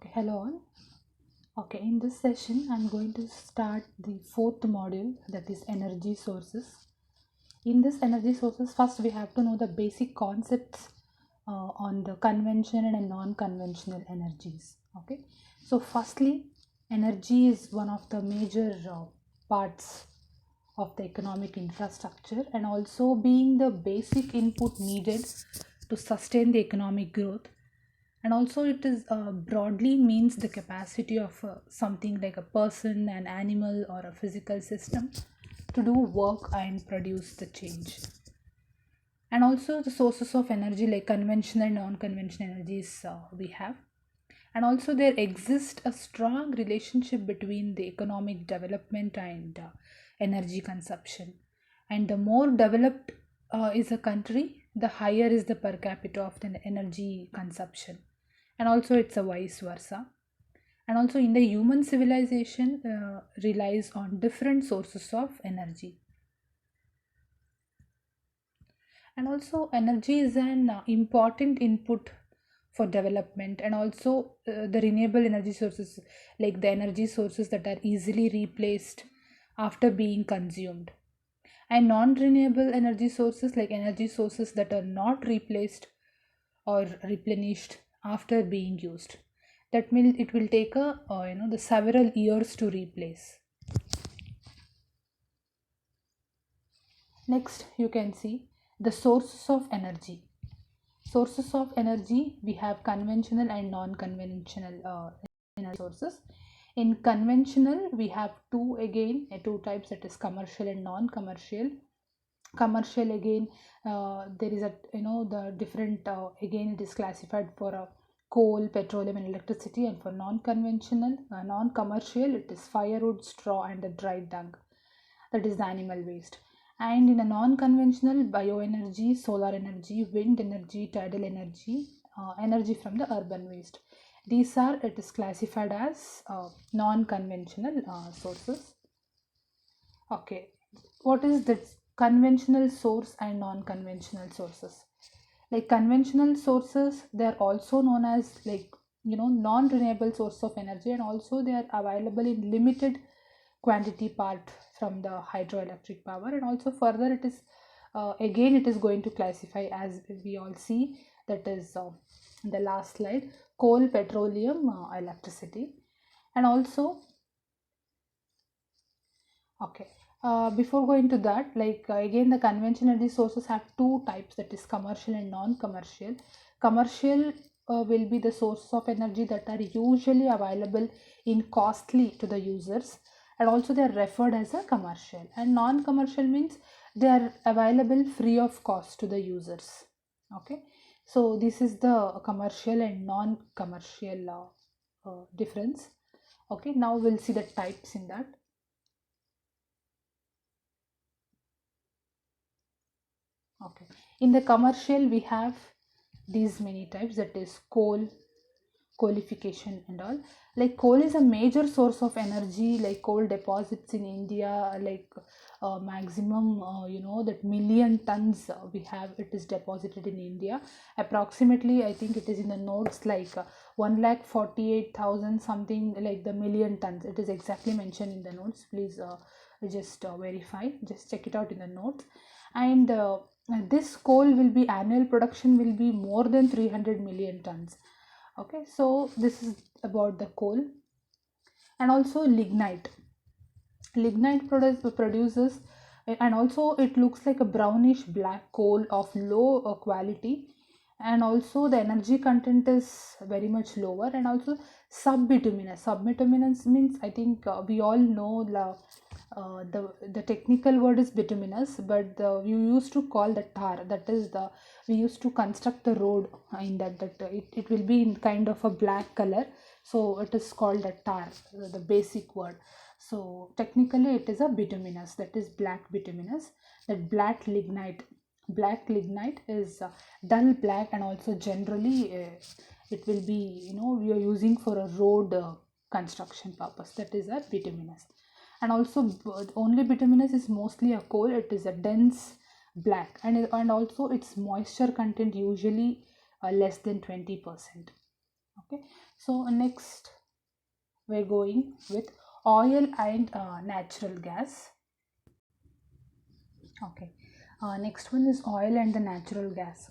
Okay, hello all. Okay, in this session, I'm going to start the fourth module, that is energy sources. In this energy sources, first we have to know the basic concepts on the conventional and non-conventional energies. Okay, so firstly, energy is one of the major parts of the economic infrastructure and also being the basic input needed to sustain the economic growth, and also it is broadly means the capacity of something like a person, an animal, or a physical system to do work and produce the change. And also the sources of energy like conventional and non-conventional energies we have. And also there exists a strong relationship between the economic development and energy consumption. And the more developed is a country, the higher is the per capita of the energy consumption. And also it's a vice versa. And also in the human civilization relies on different sources of energy. And also energy is an important input for development, and also the renewable energy sources, like the energy sources that are easily replaced after being consumed, and non-renewable energy sources like energy sources that are not replaced or replenished after being used. That means it will take the several years to replace. Next you can see the sources of energy. Sources of energy, we have conventional and non-conventional energy sources. In conventional we have two types, that is commercial and non-commercial. Commercial, again, there is a the different, again it is classified for coal, petroleum and electricity. And for non-conventional, non-commercial, it is firewood, straw and the dried dung, that is the animal waste. And in a non-conventional, bioenergy, solar energy, wind energy, tidal energy, energy from the urban waste. These are, it is classified as non-conventional sources. Okay, what is the conventional source and non-conventional sources? Like conventional sources, they are also known as like non-renewable source of energy, and also they are available in limited quantity part from the hydroelectric power. And also further it is again it is going to classify, as we all see, that is the last slide, coal, petroleum, electricity. And also, okay, before going to that, like again, the conventional energy sources have two types, that is commercial and non-commercial. Commercial will be the sources of energy that are usually available in costly to the users, and also they are referred as a commercial. And non-commercial means they are available free of cost to the users. Okay, so this is the commercial and non-commercial difference. Okay, now we'll see the types in that. Okay, in the commercial we have these many types, that is coal, coalification and all. Like coal is a major source of energy, like coal deposits in India, like maximum that million tons we have, it is deposited in India. Approximately, I think it is in the notes, like 1,48,000 something, like the million tons, it is exactly mentioned in the notes. Please just verify, just check it out in the notes. And this coal will be, annual production will be more than 300 million tons. Okay, so this is about the coal. And also lignite. Lignite produces, and also it looks like a brownish black coal of low quality, and also the energy content is very much lower. And also subbituminous. Subbituminous means, I think we all know the technical word is bituminous, but we used to call the tar, that is the, we used to construct the road in it will be in kind of a black color, so it is called a tar, the basic word. So technically it is a bituminous, that is black bituminous. That black lignite is dull black, and also generally it will be, we are using for a road construction purpose, that is a bituminous. And also only bituminous is mostly a coal, it is a dense black, and also its moisture content usually less than 20%. Okay, so next we're going with oil and natural gas. Okay, next one is oil and the natural gas.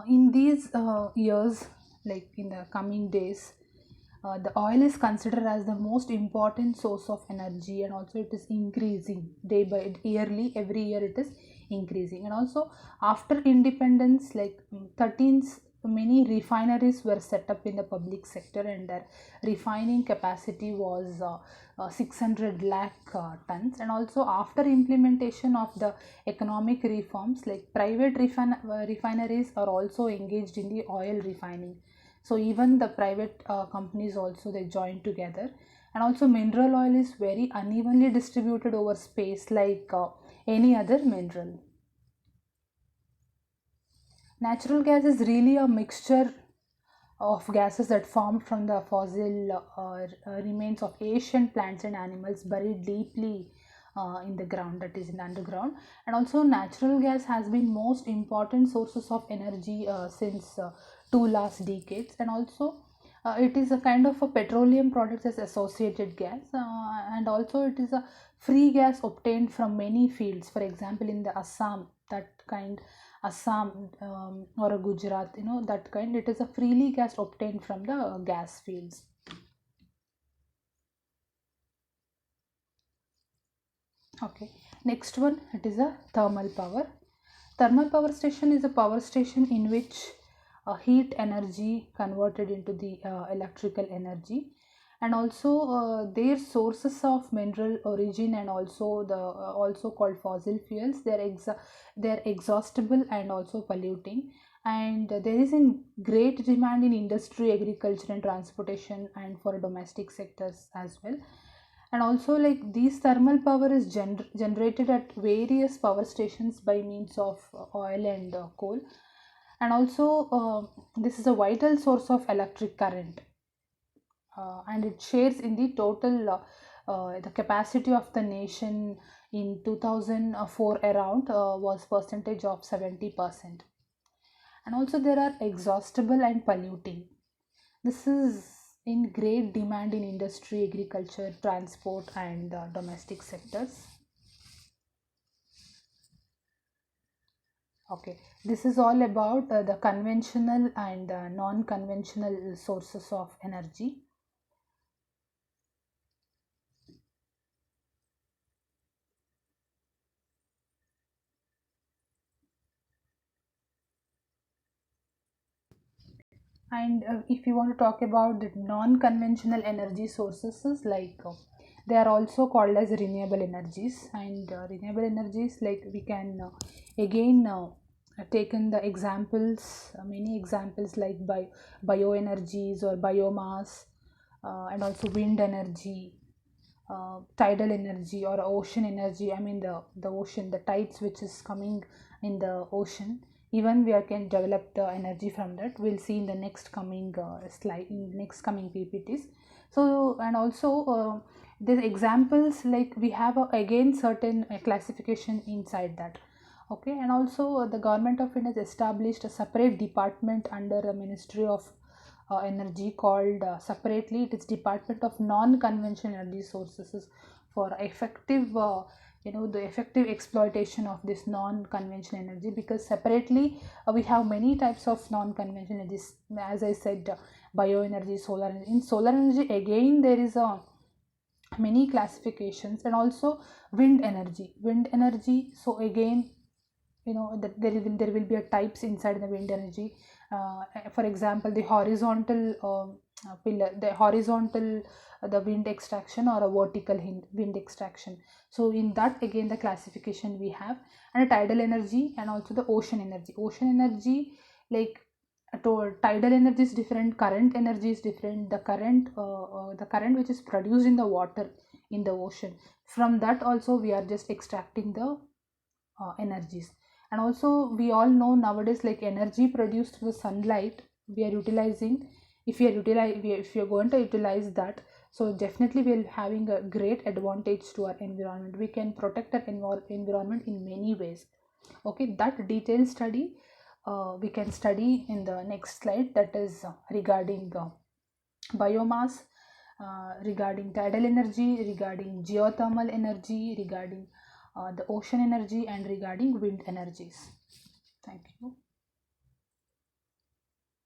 In these years, like in the coming days, the oil is considered as the most important source of energy, and also it is increasing day by yearly. Every year it is increasing, and also after independence, like 13th, many refineries were set up in the public sector, and their refining capacity was 600 lakh tons. And also after implementation of the economic reforms, like private refineries are also engaged in the oil refining. So even the private companies also, they join together. And also mineral oil is very unevenly distributed over space, like any other mineral. Natural gas is really a mixture of gases that formed from the fossil remains of ancient plants and animals buried deeply in the ground, that is in the underground. And also natural gas has been most important sources of energy since two last decades. And also it is a kind of a petroleum product as associated gas, and also it is a free gas obtained from many fields. For example, in the Assam, that kind, Assam or a Gujarat, that kind, it is a freely gas obtained from the gas fields. Okay, next one, it is a thermal power. Thermal power station is a power station in which heat energy converted into the electrical energy, and also their sources of mineral origin, and also the also called fossil fuels, they're exhaustible and also polluting. And there is a great demand in industry, agriculture and transportation, and for domestic sectors as well. And also, like, these thermal power is generated at various power stations by means of oil and coal. And also this is a vital source of electric current, and it shares in the total the capacity of the nation in 2004 around was percentage of 70%. And also there are exhaustible and polluting. This is in great demand in industry, agriculture, transport, and domestic sectors. Okay, this is all about the conventional and non-conventional sources of energy. And if you want to talk about the non-conventional energy sources, is like they are also called as renewable energies. And renewable energies, like we can again taken the examples, many examples, like bioenergies or biomass, and also wind energy, tidal energy or ocean energy. I mean the ocean, the tides which is coming in the ocean, even we can develop the energy from that. We'll see in the next coming slide, in next coming ppts. So, and also the examples, like we have again certain classification inside that. Okay, and also the government of India has established a separate department under the Ministry of Energy, called separately, it is Department of Non-Conventional Energy Sources, for effective the effective exploitation of this non-conventional energy. Because separately we have many types of non-conventional energies, as I said, bioenergy, solar energy. In solar energy again there is a many classifications. And also wind energy. So again, that there will be a types inside the wind energy. For example, the horizontal pillar, the horizontal the wind extraction, or a vertical wind extraction. So in that again the classification we have. And a tidal energy, and also the ocean energy, like tidal energy is different, current energy is different. The current which is produced in the water, in the ocean, from that also we are just extracting the energies. And also we all know nowadays, like energy produced through the sunlight, we are utilizing. If we are going to utilize that, so definitely we are having a great advantage to our environment. We can protect our environment in many ways. Okay, that detailed study we can study in the next slide, that is regarding biomass, regarding tidal energy, regarding geothermal energy, regarding the ocean energy, and regarding wind energies. Thank you.